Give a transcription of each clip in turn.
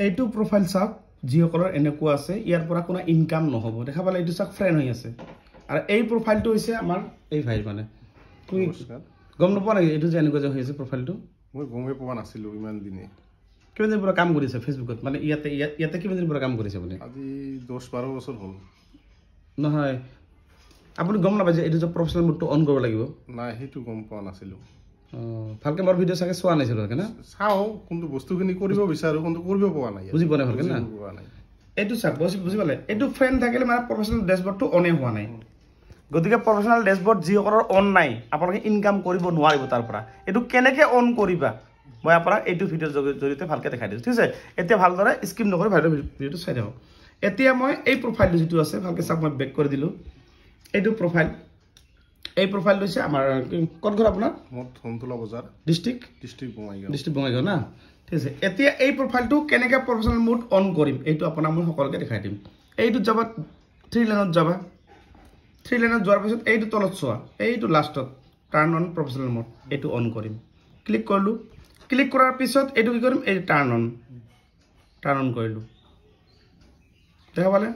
এইটো প্ৰোফাইল চাওক যিসকলৰ এনেকুৱা আছে ইয়াৰ পৰা কোনো ইনকাম নহব দেখা পালে এইটো চাওক ফ্ৰেন্ড হৈ আছে আৰু এই প্ৰোফাইলটো হৈছে আমাৰ এই ভাই মানে তুমি গম নপোৱা নেকি এইটো যে এনেকুৱা যে হৈ আছে প্ৰোফাইলটো মই গমে পোৱা নাছিলো ইমান দিনে কিমান দিনৰ পৰা কাম কৰিছে ফেচবুকত মানে ইয়াতে কিমান দিনৰ পৰা কাম কৰিছে আপুনি আজি 10-12 বছৰ হ'ল নহয় আপুনি গম নাপায় যে এইটো যে প্ৰফেশনাল মোডটো অন কৰিব লাগিব নাই হেতু গম পোৱা নাছিলো ভালকে মোৰ ভিডিও চাগে চোৱা নাছিলো না চাও কোনটো বস্তুখিনি কৰিব বিচাৰো কোনটো কৰিব পোৱা নাই বুজি পোৱা নাই ভালকে না এইটো চাওক বুজি পালে এইটো ফ্ৰেন্ড থাকিলে মানে প্ৰফেশনাল ড্যাশবোৰ্ডটো অনে হোৱা নাই গতিকে প্ৰফেশনাল ড্যাশবোৰ্ড যিসকলৰ অন নাই আপোনালোকে ইনকাম কৰিব নোৱাৰিব তাৰ পৰা এইটো কেনেকৈ অন কৰিবা মই আপোনাক এইটো ভিডিওৰ জৰিয়তে ভালকে দেখাই দিছো ঠিক আছে এতিয়া ভালদৰে স্কিপ নকৰি ভালদৰে ভিডিওটো চাই থাকক এতিয়া মই এই প্ৰফাইলটো যেটো আছে ভালকে চাওক মই বেক কৰি দিলো এইটো প্ৰফাইল এই প্ৰফাইল লৈছে আমাৰ কোন ঘৰ আপোনাৰ ধনতলা বজাৰ ডিস্ট্ৰিক্ট বঙাইগাঁও না ঠিক আছে এতিয়া এই প্ৰফাইলটো কেনেকৈ প্ৰফেশনাল মোড অন কৰিম এইটো আপোনাক মই সকলোকে দেখাই দিম এইটো যাবা 3 লাইনত যাবা 3 লাইনত যোৱাৰ পিছত এইটো তলত চোৱা এইটো লাষ্টত টাৰ্ন অন প্ৰফেশনাল মোড এইটো অন কৰিম ক্লিক কৰিলো ক্লিক কৰাৰ পিছত এইটো কি কৰিম এই টাৰ্ন অন কৰিলো দেখা পালে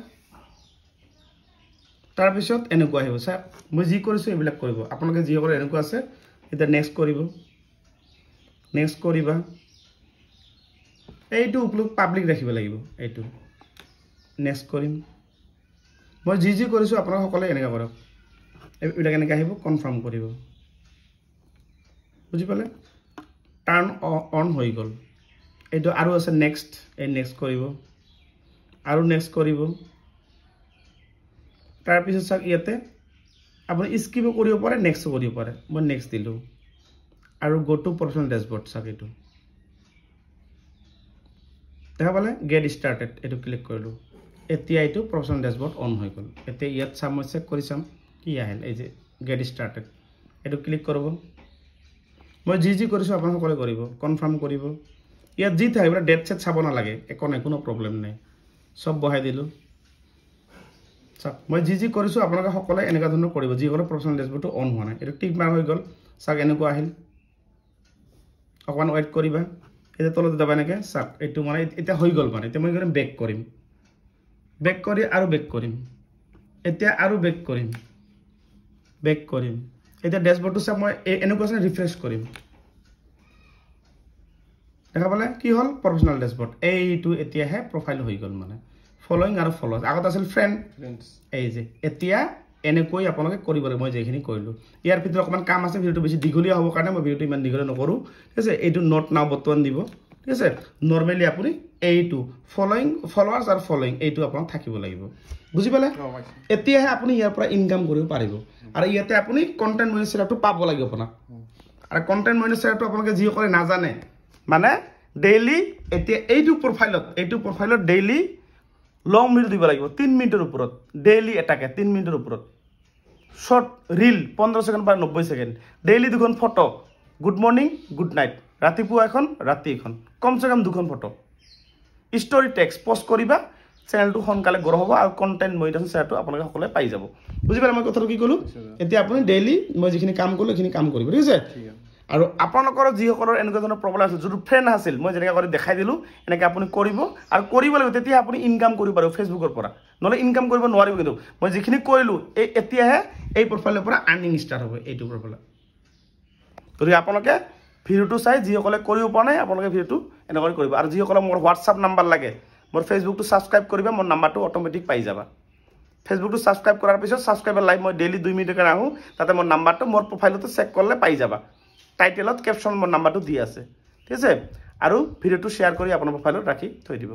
তাৰ পিছত এনেকুৱা আহিব স্যাৰ মই যি কৰিছো এইবিলাক কৰিব আপোনালোকে যি কৰে এনেকুৱা আছে এটা নেক্সট কৰিবা এইটো উপলক পাব্লিক ৰাখিব লাগিব এইটো নেক্সট কৰিম মই যি কৰিছো আপোনালোকে সকলে এনেকা কৰক এইটা কেনেকৈ আহিব কনফাৰ্ম কৰিব বুজি পালে টাৰ্ন অন হৈ গল এইটো আৰু আছে নেক্সট এই নেক্সট কৰিব আৰু নেক্সট কৰিব তাৰ পিছত চাওক ইয়াতে আপুনি স্কিপ কৰিব পাৰে নেক্সট কৰিব পাৰে মই নেক্সট দিলো আৰু গো টু প্ৰফেশনাল ড্যাশবোৰ্ড চাওক এইটো দেখা পালে গেট স্টাৰ্টেড এইটো ক্লিক কৰিলো এতিয়া এইটো প্ৰফেশনাল ড্যাশবোৰ্ড অন হৈ গল এতিয়া ইয়াত চাম মই চেক কৰি চাম কি আহিল এই যে গেট স্টাৰ্টেড এইটো ক্লিক কৰিব মই যি কৰিছো আপোনালোকে সকলে কৰিব কনফাৰ্ম কৰিব ইয়াত যি থাকিব ডেট সেট চাব নালাগে একো নাই কোনো প্ৰবলেম নাই সব বহাই দিলো চাওক মই যি কৰিছো আপোনালোকে সকলে এনেকা ধৰণৰ কৰিব যি সকলে প্ৰফেশনাল ড্যাশবোৰ্ডটো অন হোৱা নাই এইটো টিক মাৰ হৈ গল চাওক এনেকুৱা আহিল অকমান ওয়েট কৰিবা এটা তলত দাবা নেকে চাওক এইটো মানে এটা হৈ গল মানে এতিয়া মই কৰিম বেক কৰিম আৰু বেক কৰিম এতিয়া আৰু বেক কৰিম এতিয়া ড্যাশবোৰ্ডটো চাওক মই এনেকুৱা আছে ৰিফ্ৰেশ কৰিম দেখা পালে কি হল প্ৰফেশনাল ড্যাশবোৰ্ড এইটো এতিয়াহে প্ৰফাইল হৈ গল মানে ফলোইং আৰু ফলোৱাৰ্স আগত আছিল ফ্ৰেন্ডস এই যে এতিয়া এনেকৈ আপোনালোকে কৰিব লাগে মই যেখিনি কৰিলো ইয়াৰ ভিতৰত অকমান কাম আছে ভিডিওটো বেছি দীঘলীয়া হ'ব কাৰণে মই ভিডিওটো ইমান দীঘলীয়া নকৰো ঠিক আছে এইটো নট নাও বৰ্তমান দিব ঠিক আছে নৰমালি আপুনি এইটো ফলোইং ফলোৱাৰ্স আৰু ফলোইং এইটো আপোনাক থাকিব লাগিব বুজি পালে এতিয়াহে আপুনি ইয়াৰ পৰা ইনকাম কৰিব পাৰিব আৰু ইয়াতে আপুনি কন্টেন্ট মনিটৰটো পাব লাগিব আপোনাক আৰু কন্টেন্ট মনিটৰটো আপোনালোকে যি কৰে নাজানে মানে ডেইলি এতিয়া এইটো প্ৰফাইলত ডেইলি লং ভিডিও দিব লাগিব 3 মিনিটৰ ওপৰত ডেইলি এটাকে 3 মিনিটৰ ওপৰত শর্ট রিল 15 সেকেন্ড বা 90 সেকেন্ড ডেইলি দুখন photo good morning good night ৰাতিপুৱা এখন ৰাতি এখন কমসে কম দুখন ফটো স্টোৰি টেক্সট পোস্ট কৰিবা চ্যানেলটো সোনকালে গ্ৰো হ'ব আৰু কন্টেন্ট মনিটাইজেশন সেটো আপোনালোকে সকলে পাই যাব বুজি পালে মই কথাটো কি কলো এতিয়া আপুনি ডেইলি মই যিখিনি কাম কৰিলো এইখিনি কাম কৰিব ঠিক আছে আৰু আপোনালোকৰ যিসকলৰ এনেকুৱা ধৰণৰ প্ৰবলেম আছে যদি ফ্ৰেন্ড আছিল মই যেনেকৈ কৰি দেখাই দিলো এনেকৈ আপুনি কৰিব আৰু কৰিব লাগিব তেতিয়া আপুনি ইনকাম কৰিব পাৰিব ফেসবুকৰ পৰা নহলে ইনকাম কৰিব নোৱাৰিব কিন্তু মই যিখিনি কৰিলো এতিয়াহে এই প্ৰফাইলৰ পৰা আৰ্নিং ষ্টাৰ্ট হ'ব এইটো প্ৰফাইল গতিকে আপোনালোকে ভিডিওটো চাই যিসকলে কৰিব পৰা নাই আপোনালোকে ভিডিওটো এনেকৈ কৰিব আৰু যিসকলে মোৰ হোৱাটছআপ নাম্বাৰ লাগে মোৰ ফেসবুকটো সাবস্ক্ৰাইব কৰিবা মোৰ নাম্বাৰটো অটোমেটিক পাই যাবা ফেসবুকটো সাবস্ক্ৰাইব কৰাৰ পিছত সাবস্ক্ৰাইবাৰ লাইভ মই ডেইলি 2 মিনিটৰ কাৰণে আহো তাতে মোৰ নাম্বাৰটো মোৰ প্ৰফাইলতে চেক কৰিলে পাই যাবা টাইটেলত ক্যাপশন মোৰ নাম্বাৰটো দি আছে ঠিক আছে আৰু ভিডিওটো শেয়াৰ কৰি আপোনাৰ প্ৰফাইলত ৰাখি থৈ দিব